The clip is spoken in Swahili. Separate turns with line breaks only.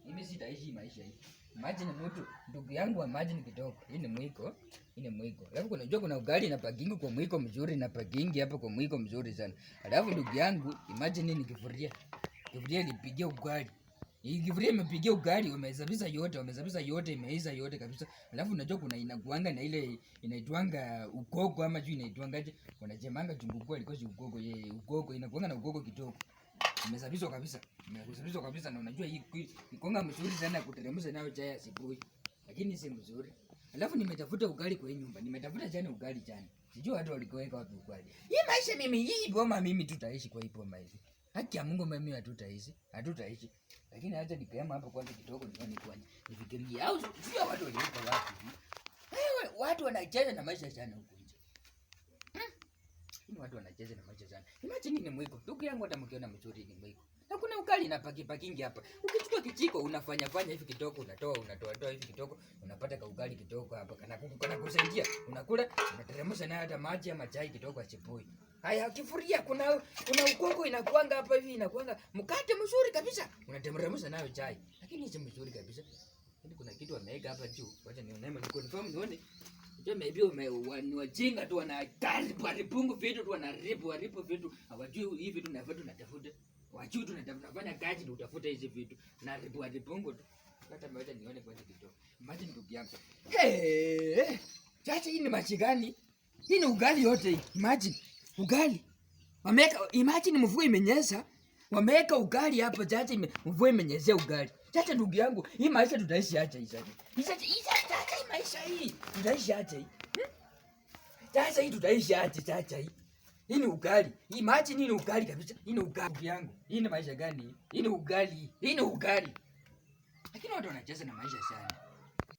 Mimi sitaishi maisha hii. Imagine mtu ndugu yangu wa maji ni kidogo. Hii ni mwiko. Alafu unajua kuna ugali na pakingi kwa mwiko mzuri na pakingi hapa kwa mwiko mzuri sana. Alafu ndugu yangu imagine ni kifuria. Kifuria ilipigia ugali. Hii kifuria imepigia ugali, wamehesabisha yote, imeiza yote kabisa. Alafu unajua kuna inakuanga na ile inaitwanga ukoko ama juu inaitwangaje? Wanajemanga chunguko ilikuwa si ukoko, ukoko inakuanga na ukoko kidogo. Imesabishwa kabisa na unajua hii ikonga mzuri sana kuteremsha nayo chai asubuhi. Lakini si mzuri. Alafu nimetafuta ugali kwa nyumba. Nimetafuta jana ugali jana. Sijui watu walikoweka wapi ugali. Hii maisha mimi hii boma mimi tutaishi kwa hii boma hivi. Haki ya Mungu mimi hatutaishi. Lakini acha nikaema hapo kwanza kidogo nione kwani. Nifikirie au sio watu walioko wapi. Wewe watu wanacheza na maisha sana huko nje. Ni watu wanacheza na maisha sana. Imagine ni mwiko. Ndugu yangu hata mkiona mzuri ni mwiko. Na kuna ukali na pakingi hapa. Ukichukua kijiko unafanya hivi kidogo unatoa hivi kidogo unapata ka ugali kidogo hapa kana kusaidia. Unakula unateremsha nayo hata maji ama chai kidogo asubuhi. Haya kifuria kuna ukoko inakuanga hapa hivi inakuanga mkate mzuri kabisa. Unateremsha nayo chai. Lakini si mzuri kabisa. Yaani kuna kitu wameweka hapa juu. Wacha nione ni confirm nione. Ndio maybe wajinga tu wanaharibu vitu tu wanaharibu vitu. Hawajui hivi vitu na vitu tunatafuta. Wajui tunafanya kazi ndio utafuta hizi vitu. Na haribu tu. Hata mmoja nione kwanza kidogo. Imagine ndugu yangu. Chacha hii ni machi gani? Hii ni ugali yote hii. Imagine ugali. Imagine mvua imenyesha. Wameweka ugali hapa chacha mvua imenyesha ugali. Chacha ndugu yangu, hii maisha tutaishi acha hii sasa. Hii maisha hii tutaishi acha hii. Chacha hii tutaishi acha chacha hii. Hii ni ugali. Imagine hii ni ugali kabisa. Hii ni ugali yangu. Hii ni maisha gani? Hii ni ugali. Lakini watu wanacheza na maisha sana.